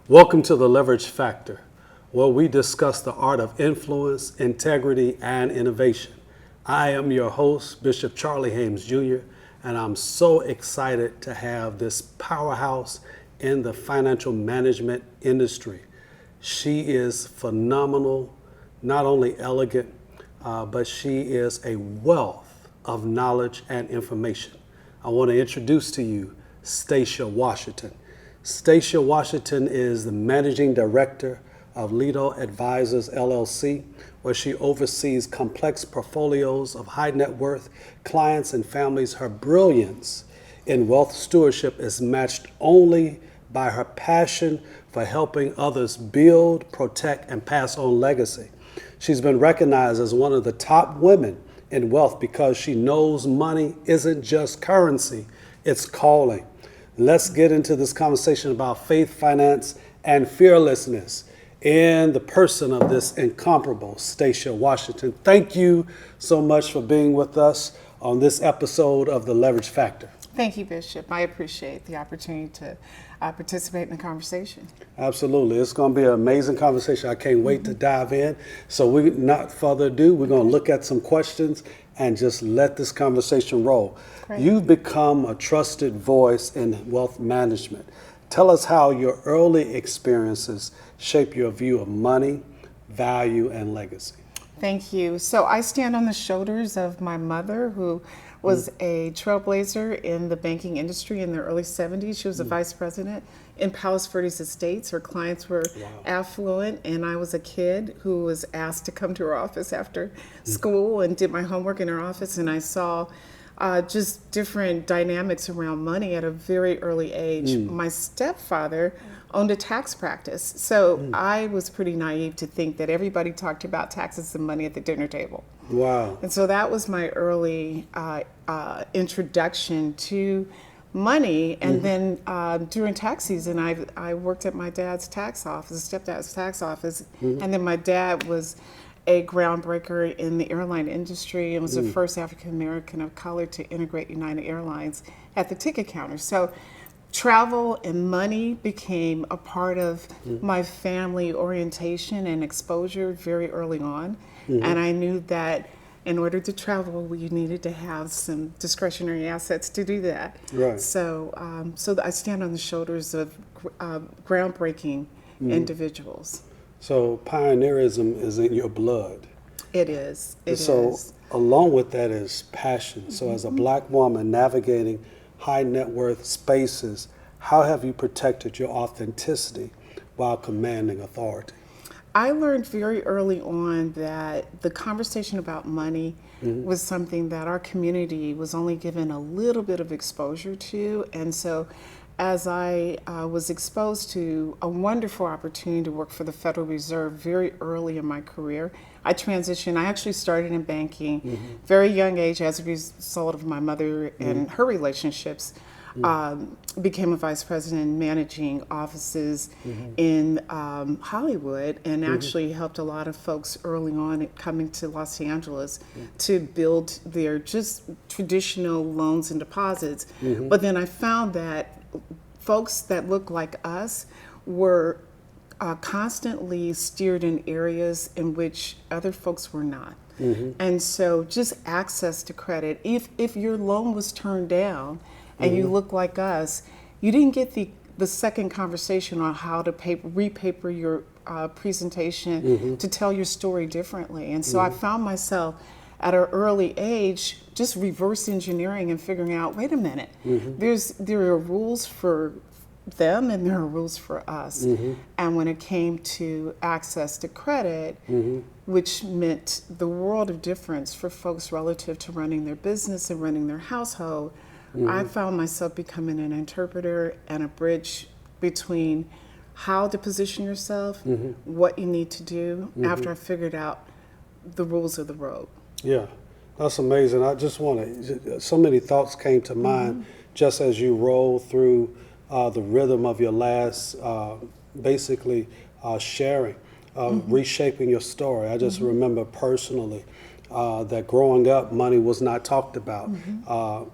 Welcome to the Leverage Factor, where we discuss the art of influence, integrity, and innovation. I am your host, Bishop Charley Haynes Jr., and I'm so excited to have this powerhouse in the financial management industry. She is phenomenal, not only elegant, but she is a wealth of knowledge and information. I want to introduce to you Stasia Washington. Stasia Washington is the Managing Director of Lido Advisors, LLC, where she oversees complex portfolios of high net worth clients and families. Her brilliance in wealth stewardship is matched only by her passion for helping others build, protect, and pass on legacy. She's been recognized as one of the top women in wealth because she knows money isn't just currency, it's calling. Let's get into this conversation about faith, finance, and fearlessness in the person of this incomparable Stasia Washington. Thank you so much for being with us on this episode of The Leverage Factor. Thank you, Bishop. I appreciate the opportunity to participate in the conversation. Absolutely. It's going to be an amazing conversation. I can't wait to dive in. So not further ado, we're going to look at some questions and just let this conversation roll. Great. You've become a trusted voice in wealth management. Tell us how your early experiences shape your view of money, value, and legacy. Thank you. So I stand on the shoulders of my mother, who was a trailblazer in the banking industry in the early 70s. She was a vice president in Palos Verdes Estates. Her clients were affluent, and I was a kid who was asked to come to her office after school and did my homework in her office, and I saw just different dynamics around money at a very early age. My stepfather owned a tax practice, so I was pretty naive to think that everybody talked about taxes and money at the dinner table. Wow. And so that was my early introduction to money. And then during tax season, I worked at my dad's tax office, stepdad's tax office, and then my dad was a groundbreaker in the airline industry and was the first African American of color to integrate United Airlines at the ticket counter. So travel and money became a part of my family orientation and exposure very early on. And I knew that in order to travel, we needed to have some discretionary assets to do that. Right. So I stand on the shoulders of groundbreaking individuals. So pioneerism is in your blood. It is. So along with that is passion. So as a Black woman navigating high net worth spaces, how have you protected your authenticity while commanding authority? I learned very early on that the conversation about money was something that our community was only given a little bit of exposure to. And so as I was exposed to a wonderful opportunity to work for the Federal Reserve very early in my career, I transitioned. I actually started in banking very young age as a result of my mother and her relationships. Became a vice president managing offices in Hollywood, and actually helped a lot of folks early on coming to Los Angeles to build their just traditional loans and deposits. But then I found that folks that looked like us were constantly steered in areas in which other folks were not. And so just access to credit, if your loan was turned down and you look like us, you didn't get the second conversation on how to repaper your presentation to tell your story differently. And so I found myself at an early age just reverse engineering and figuring out, wait a minute, there are rules for them and there are rules for us. And when it came to access to credit, which meant the world of difference for folks relative to running their business and running their household, I found myself becoming an interpreter and a bridge between how to position yourself, what you need to do, after I figured out the rules of the road. Yeah, that's amazing. I just so many thoughts came to mind just as you roll through the rhythm of your last, sharing, reshaping your story. I just remember personally that growing up, money was not talked about.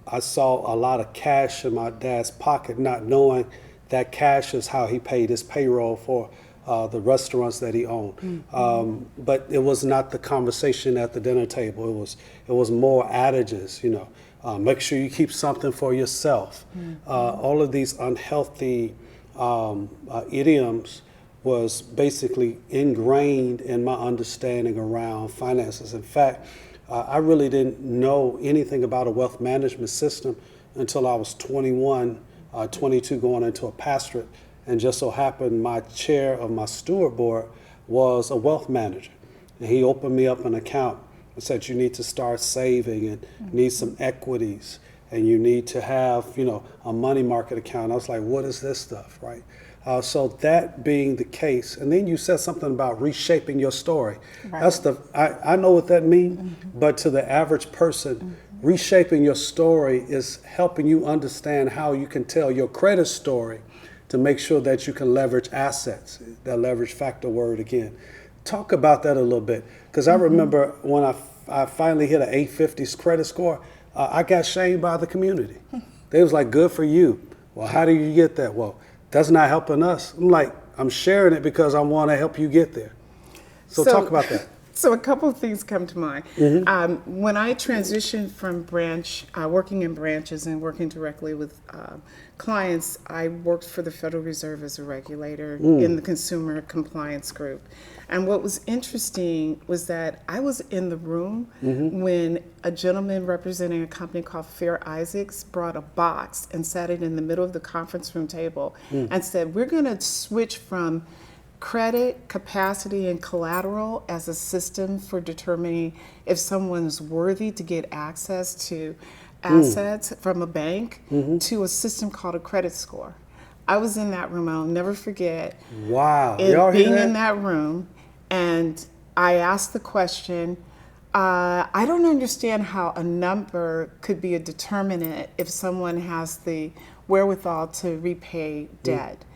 I saw a lot of cash in my dad's pocket, not knowing that cash is how he paid his payroll for the restaurants that he owned. But it was not the conversation at the dinner table. It was more adages, you know. Make sure you keep something for yourself. All of these unhealthy idioms was basically ingrained in my understanding around finances. In fact, I really didn't know anything about a wealth management system until I was 21, 22, going into a pastorate. And just so happened my chair of my steward board was a wealth manager. And he opened me up an account and said, you need to start saving and need some equities. And you need to have, you know, a money market account. I was like, what is this stuff, right? So that being the case, and then you said something about reshaping your story. Right. That's I know what that means, but to the average person, reshaping your story is helping you understand how you can tell your credit story to make sure that you can leverage assets, that leverage factor word again. Talk about that a little bit, because I remember when I finally hit an 850 credit score, I got shamed by the community. They was like, good for you. Well, how do you get that? Well, that's not helping us. I'm like, I'm sharing it because I want to help you get there. So talk about that. So a couple of things come to mind. When I transitioned from working in branches and working directly with clients, I worked for the Federal Reserve as a regulator in the consumer compliance group. And what was interesting was that I was in the room when a gentleman representing a company called Fair Isaacs brought a box and sat it in the middle of the conference room table and said, we're going to switch from credit, capacity, and collateral as a system for determining if someone's worthy to get access to assets from a bank to a system called a credit score. I was in that room. I'll never forget being in that room, and I asked the question, I don't understand how a number could be a determinant if someone has the wherewithal to repay debt.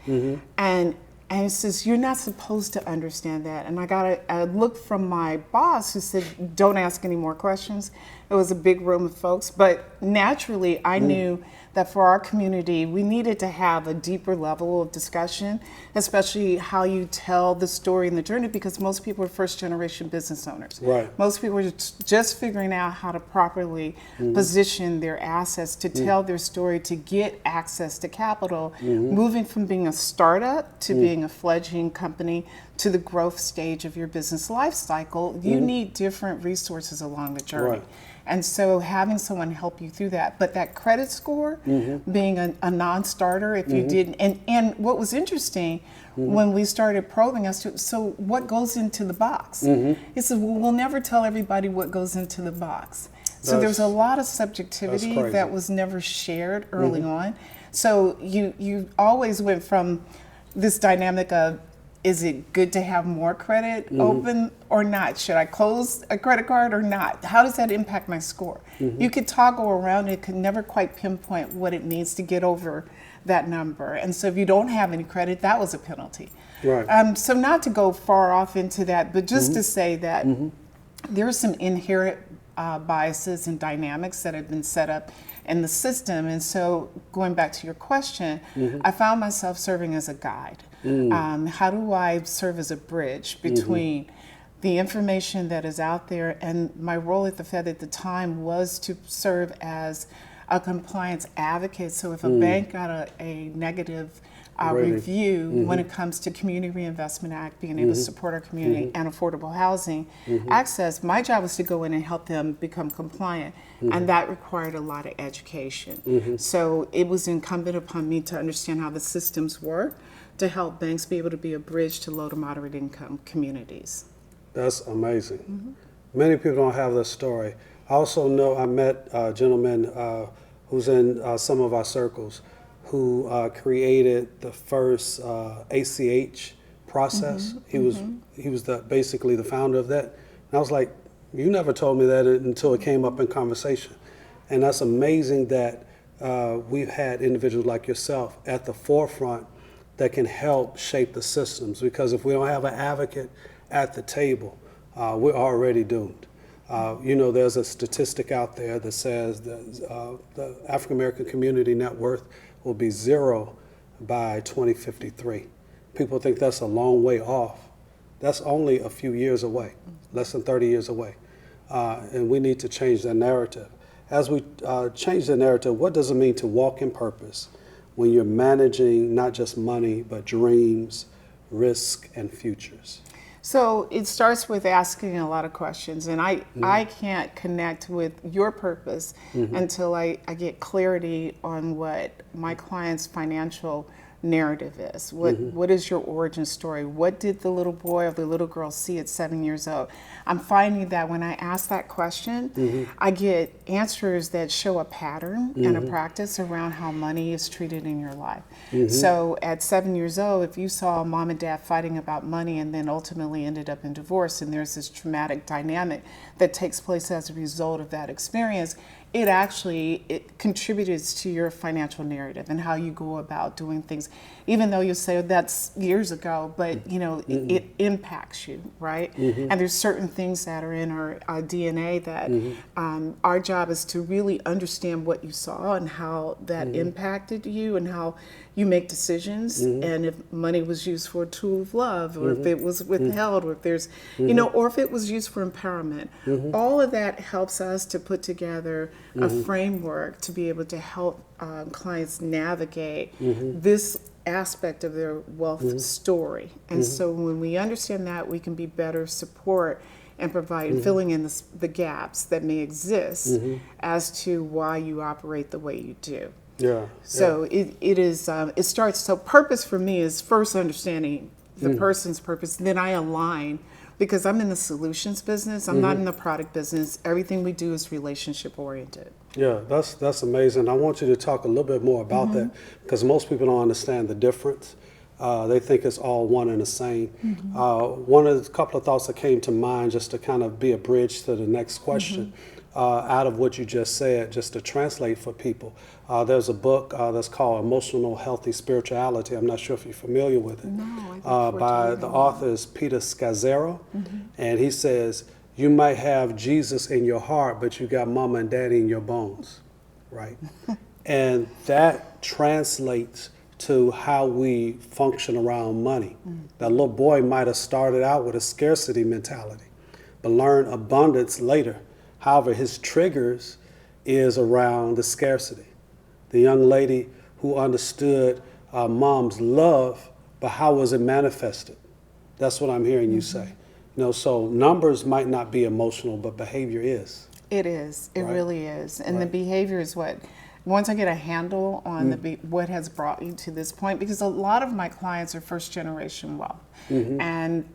And it says, you're not supposed to understand that. And I got a look from my boss who said, don't ask any more questions. It was a big room of folks. But naturally, I knew that for our community, we needed to have a deeper level of discussion, especially how you tell the story and the journey, because most people are first-generation business owners. Right. Most people are just figuring out how to properly position their assets to tell their story, to get access to capital, moving from being a startup to being a fledgling company to the growth stage of your business life cycle. You need different resources along the journey. Right. And so having someone help you through that, but that credit score being a non-starter if you didn't, and what was interesting when we started probing us, so what goes into the box? He said, well, we'll never tell everybody what goes into the box. So there's a lot of subjectivity that was never shared early on. So you always went from this dynamic of, is it good to have more credit open or not? Should I close a credit card or not? How does that impact my score? You could toggle around it, could never quite pinpoint what it needs to get over that number. And so if you don't have any credit, that was a penalty. Right. So not to go far off into that, but just to say that there are some inherent biases and dynamics that have been set up in the system. And so going back to your question, I found myself serving as a guide. How do I serve as a bridge between the information that is out there? And my role at the Fed at the time was to serve as a compliance advocate. So if a bank got a negative review when it comes to Community Reinvestment Act, being able to support our community and affordable housing access, my job was to go in and help them become compliant. And that required a lot of education. So it was incumbent upon me to understand how the systems work to help banks be able to be a bridge to low to moderate income communities. That's amazing. Many people don't have that story. I also know I met a gentleman who's in some of our circles who created the first ACH process. He was basically the founder of that. And I was like, you never told me that until it came up in conversation. And that's amazing that we've had individuals like yourself at the forefront that can help shape the systems, because if we don't have an advocate at the table, we're already doomed. There's a statistic out there that says that the African American community net worth will be zero by 2053. People think that's a long way off. That's only a few years away, less than 30 years away. And we need to change that narrative. As we change the narrative, what does it mean to walk in purpose when you're managing not just money, but dreams, risk, and futures? So it starts with asking a lot of questions, and I can't connect with your purpose until I get clarity on what my client's financial narrative is. What is your origin story? What did the little boy or the little girl see at 7 years old? I'm finding that when I ask that question, I get answers that show a pattern and a practice around how money is treated in your life. So at 7 years old, if you saw mom and dad fighting about money and then ultimately ended up in divorce, and there's this traumatic dynamic that takes place as a result of that experience, it contributes to your financial narrative and how you go about doing things, even though you say that's years ago, but it impacts you, right? And there's certain things that are in our DNA that our job is to really understand what you saw and how that impacted you and how you make decisions, and if money was used for a tool of love, or if it was withheld, or if there's, or if it was used for empowerment. All of that helps us to put together a framework to be able to help clients navigate this aspect of their wealth story. And so when we understand that, we can be better support and provide filling in the gaps that may exist as to why you operate the way you do. So it starts. So purpose for me is first understanding the person's purpose. Then I align, because I'm in the solutions business. I'm not in the product business. Everything we do is relationship oriented. Yeah, that's amazing. I want you to talk a little bit more about that, because most people don't understand the difference. They think it's all one and the same. One of the couple of thoughts that came to mind, just to kind of be a bridge to the next question, out of what you just said, just to translate for people. There's a book that's called Emotional Healthy Spirituality. I'm not sure if you're familiar with it. No, by the author is Peter Scazzaro, and he says, you might have Jesus in your heart, but you got mama and daddy in your bones, right? And that translates to how we function around money. That little boy might have started out with a scarcity mentality, but learned abundance later. However, his triggers is around the scarcity. The young lady who understood mom's love, but how was it manifested? That's what I'm hearing you say. So numbers might not be emotional, but behavior is. It is. It really is. And the behavior is what, once I get a handle on what has brought you to this point, because a lot of my clients are first generation wealth. And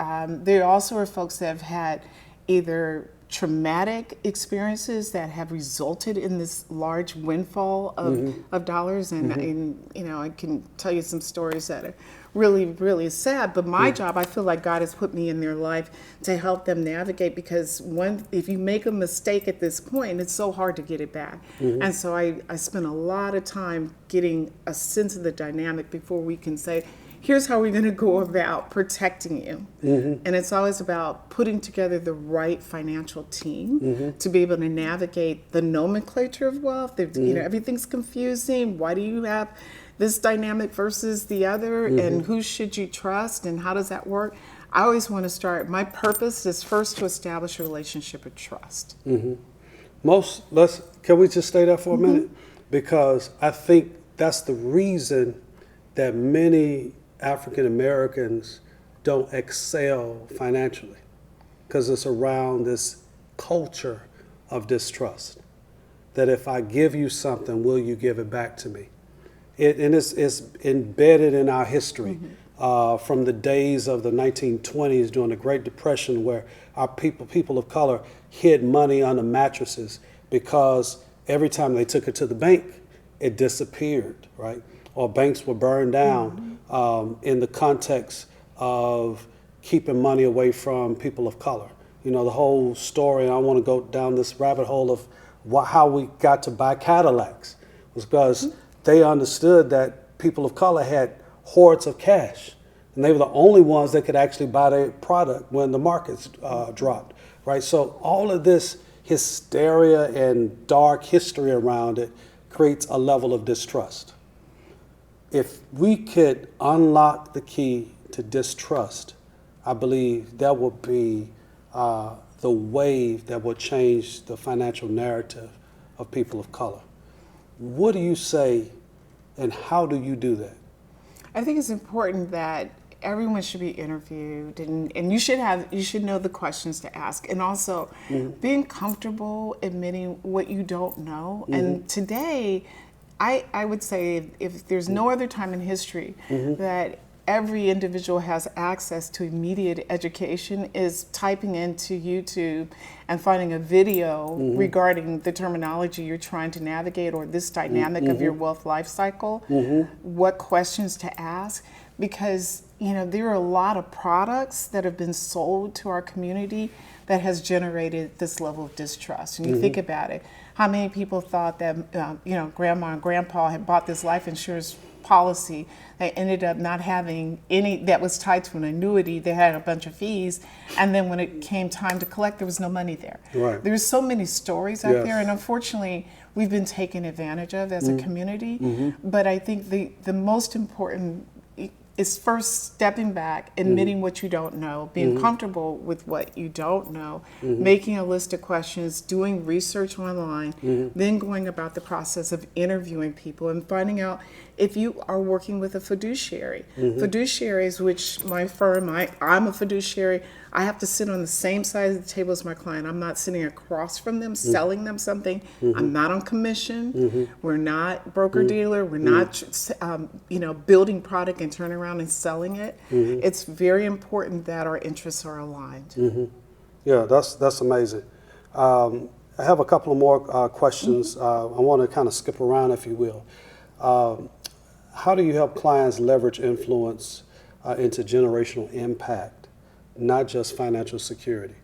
there also are folks that have had either traumatic experiences that have resulted in this large windfall of dollars. And, I can tell you some stories that are really, really sad. But my job, I feel like God has put me in their life to help them navigate, because if you make a mistake at this point, it's so hard to get it back. And so I spend a lot of time getting a sense of the dynamic before we can say, here's how we're going to go about protecting you. And it's always about putting together the right financial team to be able to navigate the nomenclature of wealth. Everything's confusing. Why do you have this dynamic versus the other? And who should you trust? And how does that work? I always want to start, my purpose is first to establish a relationship of trust. Can we just stay there for a minute? Because I think that's the reason that many African Americans don't excel financially, because it's around this culture of distrust. That if I give you something, will you give it back to me? And it's embedded in our history from the days of the 1920s during the Great Depression, where our people of color hid money under mattresses because every time they took it to the bank, it disappeared, right? Or banks were burned down in the context of keeping money away from people of color. The whole story, and I want to go down this rabbit hole of how we got to buy Cadillacs, was because they understood that people of color had hoards of cash, and they were the only ones that could actually buy their product when the markets dropped, right? So all of this hysteria and dark history around it creates a level of distrust. if we could unlock the key to distrust, I believe that will be the wave that will change the financial narrative of people of color. What do you say, and how do you do that? I think it's important that everyone should be interviewed, and you should know the questions to ask, and also being comfortable admitting what you don't know. And today, I would say if there's no other time in history that every individual has access to immediate education is typing into YouTube and finding a video regarding the terminology you're trying to navigate or this dynamic of your wealth life cycle, what questions to ask, because there are a lot of products that have been sold to our community that has generated this level of distrust. And you think about it, how many people thought that grandma and grandpa had bought this life insurance policy that ended up not having any, that was tied to an annuity that had a bunch of fees, and then when it came time to collect, there was no money there. Right. There's so many stories out there, and unfortunately we've been taken advantage of as a community. But I think the most important is first stepping back, admitting what you don't know, being comfortable with what you don't know, making a list of questions, doing research online, then going about the process of interviewing people and finding out if you are working with a fiduciary. Fiduciaries, which my firm, I'm a fiduciary, I have to sit on the same side of the table as my client. I'm not sitting across from them, selling them something. I'm not on commission. We're not broker-dealer. We're not building product and turning around and selling it. It's very important that our interests are aligned. Yeah, that's amazing. I have a couple of more questions. I want to kind of skip around, if you will. How do you help clients leverage influence into generational impact, not just financial security?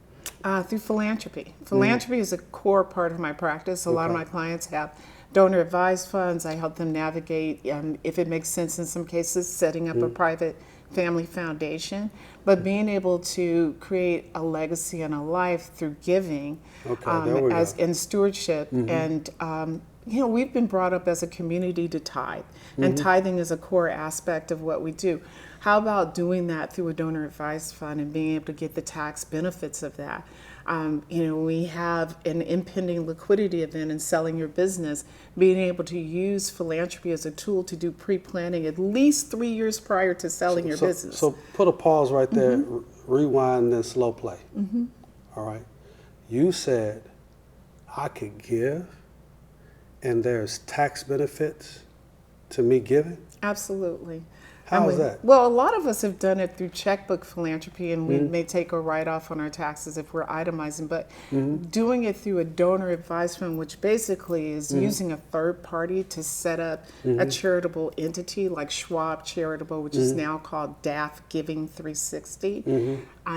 Through philanthropy. Philanthropy is a core part of my practice. A lot of my clients have donor advised funds. I help them navigate, if it makes sense in some cases, setting up a private family foundation. But being able to create a legacy and a life through giving and stewardship. And we've been brought up as a community to tithe, and tithing is a core aspect of what we do. How about doing that through a donor advised fund and being able to get the tax benefits of that? We have an impending liquidity event in selling your business, being able to use philanthropy as a tool to do pre-planning at least 3 years prior to selling your business. So put a pause right there, rewind and slow play. All right. You said I could give and there's tax benefits to me giving? Absolutely. How is that? Well, a lot of us have done it through checkbook philanthropy, and we may take a write-off on our taxes if we're itemizing, but doing it through a donor advised fund, which basically is using a third party to set up a charitable entity like Schwab Charitable, which is now called DAF Giving 360.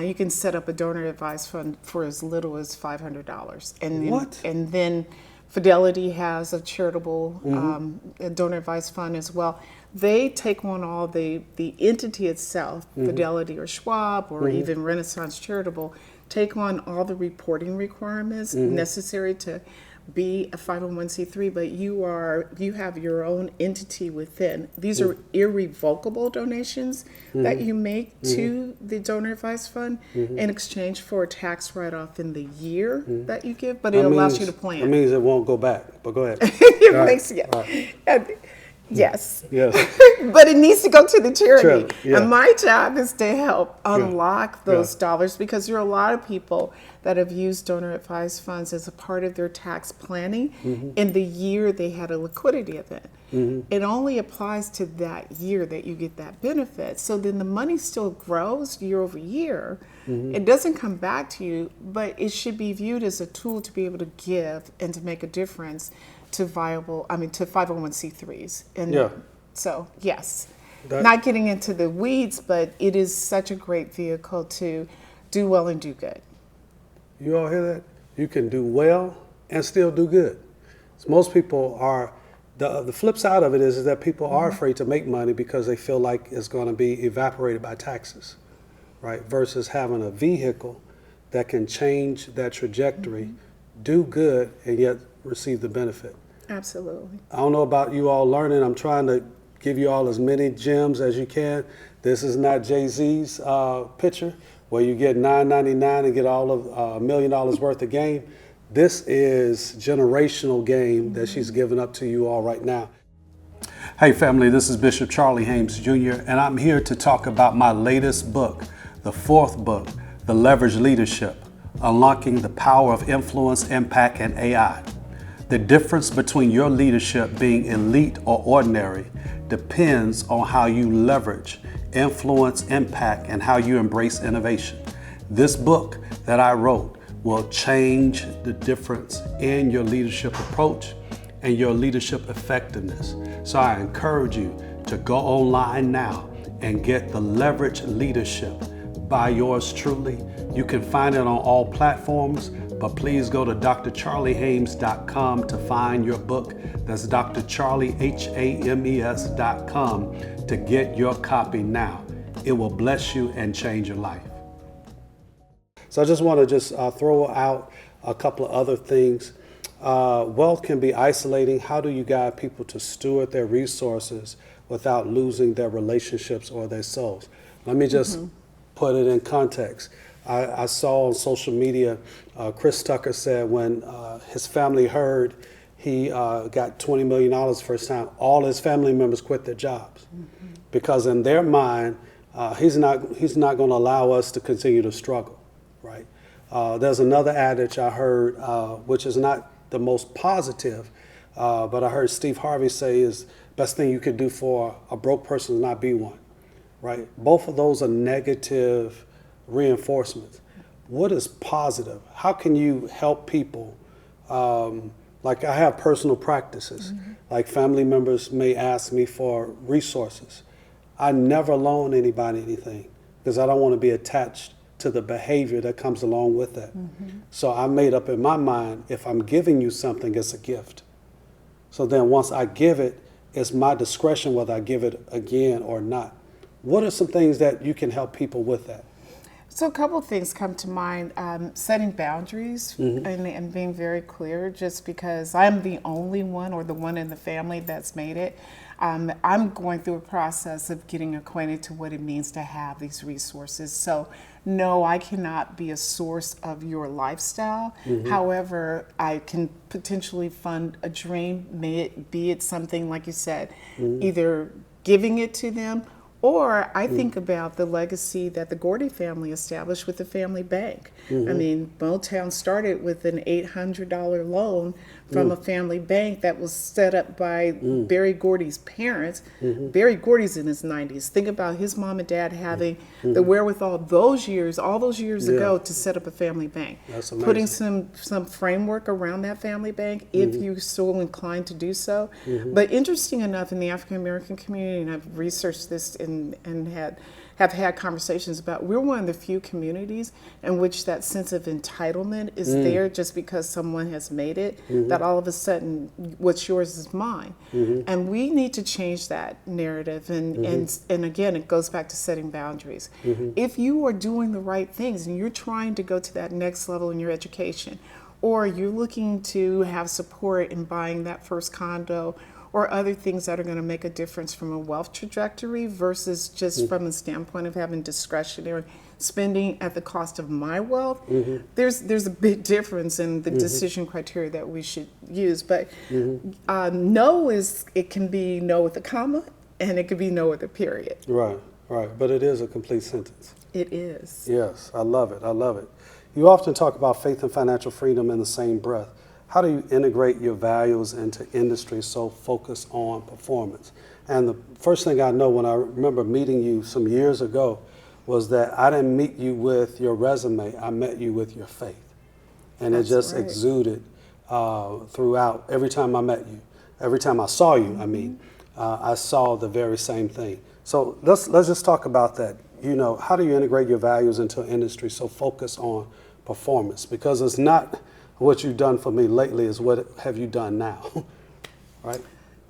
You can set up a donor advised fund for as little as $500. And then Fidelity has a charitable donor advised fund as well. They take on all the entity itself, Fidelity or Schwab or even Renaissance Charitable, take on all the reporting requirements necessary to be a 501c3, but you have your own entity within. These are irrevocable donations that you make to the donor advised fund in exchange for a tax write-off in the year that you give, but it allows you to plan. That means it won't go back, but go ahead. Yes. Yes. But it needs to go to the charity. Yeah. And my job is to help unlock those dollars, because there are a lot of people that have used donor advised funds as a part of their tax planning in the year they had a liquidity event. It only applies to that year that you get that benefit. So then the money still grows year over year. It doesn't come back to you, but it should be viewed as a tool to be able to give and to make a difference to 501c3s. And so, yes, not getting into the weeds, but it is such a great vehicle to do well and do good. You all hear that? You can do well and still do good. So most people are, the flip side of it is that people are afraid to make money because they feel like it's going to be evaporated by taxes, right? Versus having a vehicle that can change that trajectory, do good, and yet receive the benefit. Absolutely. I don't know about you all learning. I'm trying to give you all as many gems as you can. This is not Jay-Z's picture where you get $9.99 and get all of $1 million worth of game. This is generational game that she's giving up to you all right now. Hey family, this is Bishop Charlie Haynes Jr. and I'm here to talk about my latest book, the fourth book, The Leveraged Leadership, Unlocking the Power of Influence, Impact, and AI. The difference between your leadership being elite or ordinary depends on how you leverage, influence, impact, and how you embrace innovation. This book that I wrote will change the difference in your leadership approach and your leadership effectiveness. So I encourage you to go online now and get The Leveraged Leadership by yours truly. You can find it on all platforms, but please go to drcharleyhames.com to find your book. That's drcharleyhames.com to get your copy now. It will bless you and change your life. So I just want to throw out a couple of other things. Wealth can be isolating. How do you guide people to steward their resources without losing their relationships or their souls? Let me just put it in context. I saw on social media, Chris Tucker said when his family heard he got $20 million first time, all his family members quit their jobs because in their mind, he's not going to allow us to continue to struggle, right? There's another adage I heard, which is not the most positive, but I heard Steve Harvey say is best thing you could do for a broke person is not be one, right? Both of those are negative reinforcements. What is positive? How can you help people? Like I have personal practices, like family members may ask me for resources. I never loan anybody anything because I don't want to be attached to the behavior that comes along with that. So I made up in my mind, if I'm giving you something, it's a gift. So then once I give it, it's my discretion whether I give it again or not. What are some things that you can help people with that? So a couple of things come to mind. Setting boundaries and being very clear, just because I'm the only one or the one in the family that's made it. I'm going through a process of getting acquainted to what it means to have these resources. So no, I cannot be a source of your lifestyle. However, I can potentially fund a dream, be it something like you said, either giving it to them, or I think about the legacy that the Gordy family established with the family bank. I mean, Motown started with an $800 loan from a family bank that was set up by Berry Gordy's parents. Berry Gordy's in his 90s. Think about his mom and dad having the wherewithal all those years ago to set up a family bank. That's amazing. Putting some framework around that family bank if you're so inclined to do so. But interesting enough, in the African American community, and I've researched this and have had conversations about, we're one of the few communities in which that sense of entitlement is there just because someone has made it, that all of a sudden what's yours is mine. And we need to change that narrative. And again, it goes back to setting boundaries. If you are doing the right things and you're trying to go to that next level in your education, or you're looking to have support in buying that first condo, or other things that are going to make a difference from a wealth trajectory versus just from a standpoint of having discretionary spending at the cost of my wealth, there's a big difference in the decision criteria that we should use. But no it can be no with a comma, and it could be no with a period. Right. But it is a complete sentence. It is. Yes, I love it. You often talk about faith and financial freedom in the same breath. How do you integrate your values into industry so focused on performance? And the first thing I know when I remember meeting you some years ago was that I didn't meet you with your resume, I met you with your faith. And it just exuded throughout every time I met you. Every time I saw you, I saw the very same thing. So let's just talk about that. You know, how do you integrate your values into an industry so focused on performance? Because it's not what you've done for me lately, is what have you done now, right?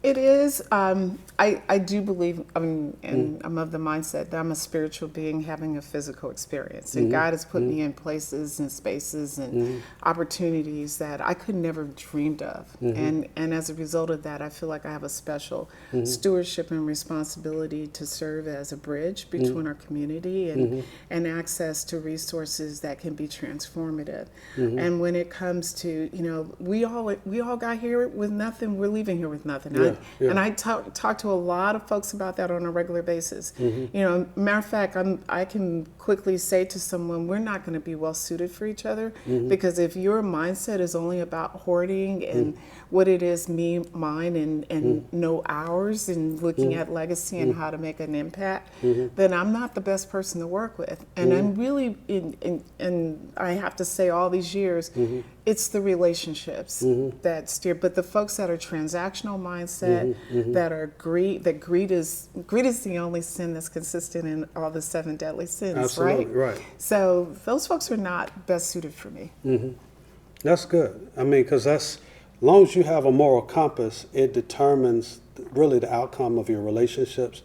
It is. I do believe, and I'm of the mindset that I'm a spiritual being having a physical experience. And God has put me in places and spaces and opportunities that I could never have dreamed of. And as a result of that, I feel like I have a special stewardship and responsibility to serve as a bridge between our community and access to resources that can be transformative. And when it comes to, we all got here with nothing. We're leaving here with nothing. And I talk to a lot of folks about that on a regular basis. Matter of fact, I can quickly say to someone, we're not going to be well suited for each other, because if your mindset is only about hoarding and what it is, me, mine, and no ours, and looking at legacy and how to make an impact, then I'm not the best person to work with. And I'm really, and I have to say all these years, it's the relationships that steer, but the folks that are transactional mindset, that are greed is the only sin that's consistent in all the 7 deadly sins. Absolutely, right. So those folks are not best suited for me. That's good. I mean, because as long as you have a moral compass, it determines really the outcome of your relationships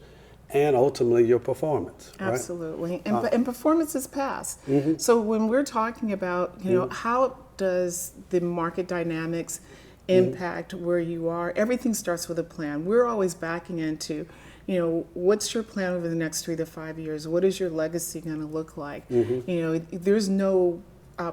and ultimately your performance. Right? Absolutely. And performance is past. So when we're talking about, how does the market dynamics impact where you are, everything starts with a plan. We're always backing into, what's your plan over the next 3 to 5 years? What is your legacy going to look like? There's no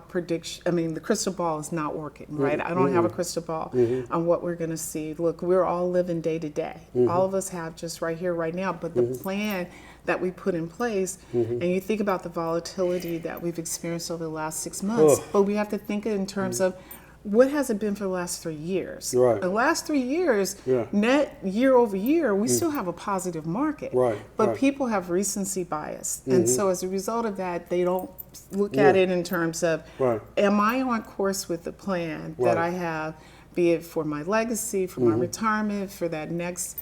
prediction. I mean, the crystal ball is not working, right? I don't have a crystal ball on what we're going to see. Look, we're all living day to day. All of us have just right here, right now. But the plan that we put in place, and you think about the volatility that we've experienced over the last 6 months, but we have to think in terms of what has it been for the last 3 years? Right. The last 3 years, net year over year, we still have a positive market. Right. But people have recency bias. And so as a result of that, they don't look at it in terms of, am I on course with the plan that I have, be it for my legacy, for my retirement, for that next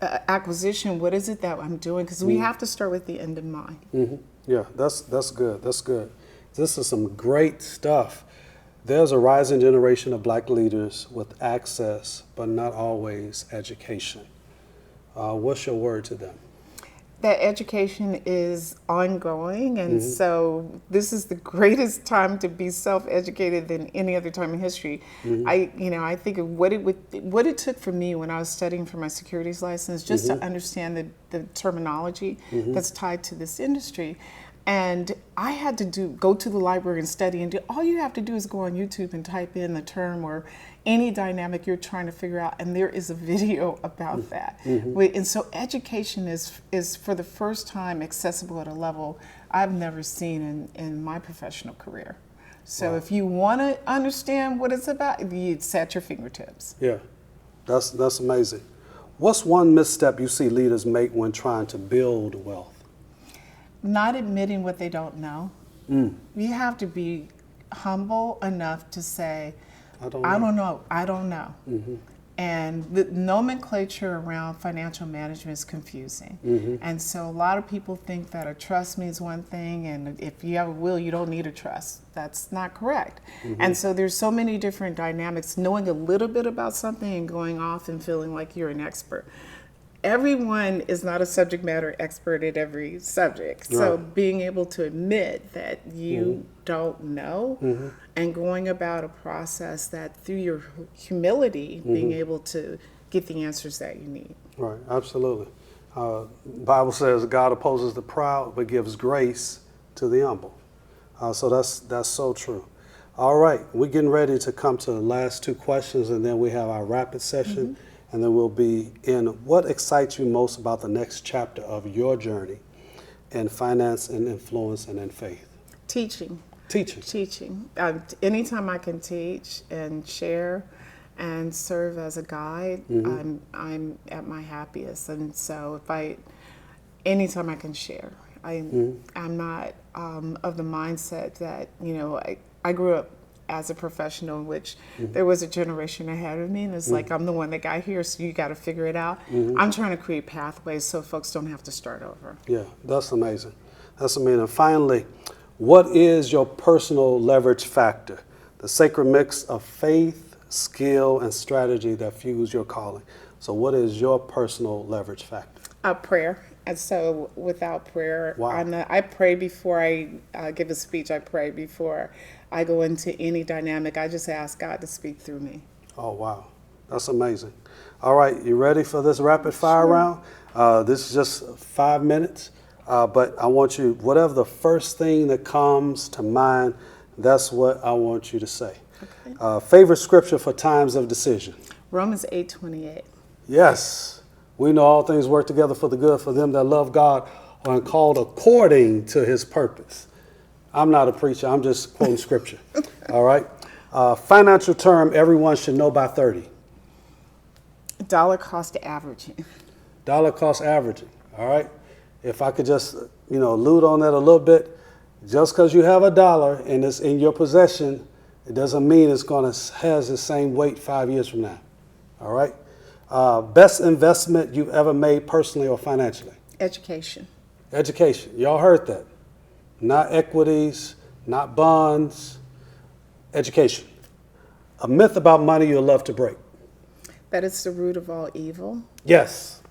acquisition? What is it that I'm doing? Because we have to start with the end in mind. Yeah, that's good. That's good. This is some great stuff. There's a rising generation of Black leaders with access, but not always education. What's your word to them? That education is ongoing, and so this is the greatest time to be self-educated than any other time in history. I think of what it took for me when I was studying for my securities license, just to understand the terminology that's tied to this industry. And I had to go to the library and study, and all you have to do is go on YouTube and type in the term or any dynamic you're trying to figure out, and there is a video about that. And so education is for the first time accessible at a level I've never seen in my professional career. So if you want to understand what it's about, it's at your fingertips. Yeah, that's amazing. What's one misstep you see leaders make when trying to build wealth? Not admitting what they don't know. You have to be humble enough to say, I don't know. And the nomenclature around financial management is confusing. And so a lot of people think that a trust means one thing, and if you have a will, you don't need a trust. That's not correct. And so there's so many different dynamics. Knowing a little bit about something and going off and feeling like you're an expert. Everyone is not a subject matter expert at every subject. So being able to admit that you don't know and going about a process that through your humility, being able to get the answers that you need. Right, absolutely. Bible says God opposes the proud but gives grace to the humble. So that's so true. All right, we're getting ready to come to the last 2 questions, and then we have our rapid session. And then we'll be in what excites you most about the next chapter of your journey in finance and influence and in faith? Teaching. Anytime I can teach and share and serve as a guide, I'm at my happiest. And so anytime I can share, I'm not of the mindset that, I grew up as a professional in which there was a generation ahead of me, and it's like, I'm the one that got here, so you got to figure it out. I'm trying to create pathways so folks don't have to start over. Yeah, that's amazing. That's amazing. And finally, what is your personal leverage factor? The sacred mix of faith, skill and strategy that fuels your calling. So what is your personal leverage factor? Prayer. And so without prayer, Wow. I pray before I give a speech. I pray before I go into any dynamic. I just ask God to speak through me. Oh, wow. That's amazing. All right, you ready for this rapid fire round? This is just 5 minutes, but I want you, whatever the first thing that comes to mind, that's what I want you to say. Okay. Favorite scripture for times of decision? Romans 8:28. Yes, we know all things work together for the good for them that love God and called according to his purpose. I'm not a preacher, I'm just quoting scripture. All right. Financial term everyone should know by 30. Dollar cost averaging. Dollar cost averaging. All right. If I could just, allude on that a little bit, just because you have a dollar and it's in your possession, it doesn't mean it's going to has the same weight 5 years from now. All right. Best investment you've ever made personally or financially? Education. Education. Y'all heard that. Not equities, not bonds, education. A myth about money you'll love to break. That it's the root of all evil. Yes.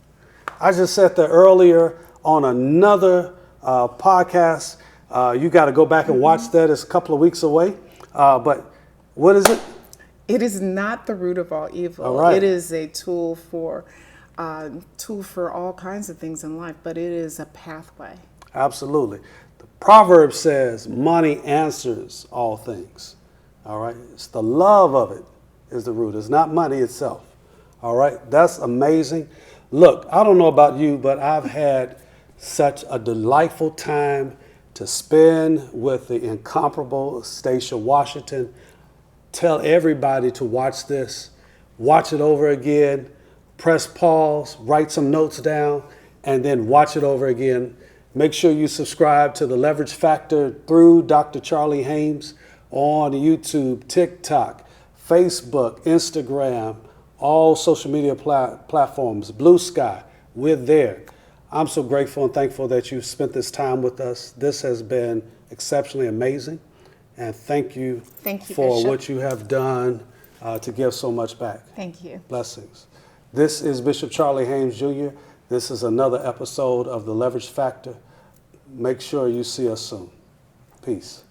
I just said that earlier on another podcast. You got to go back and watch that. It's a couple of weeks away. But what is it? It is not the root of all evil. All right. It is a tool for all kinds of things in life, but it is a pathway. Absolutely. The proverb says money answers all things. All right. It's the love of it is the root. It's not money itself. All right. That's amazing. Look, I don't know about you, but I've had such a delightful time to spend with the incomparable Stasia Washington. Tell everybody to watch this, watch it over again, press pause, write some notes down, and then watch it over again. Make sure you subscribe to The Leverage Factor through Dr. Charley Haynes on YouTube, TikTok, Facebook, Instagram, all social media platforms, Blue Sky. We're there. I'm so grateful and thankful that you spent this time with us. This has been exceptionally amazing. And thank you for Bishop. what you have done to give so much back. Thank you. Blessings. This is Bishop Charley Haynes Jr. This is another episode of The Leverage Factor. Make sure you see us soon. Peace.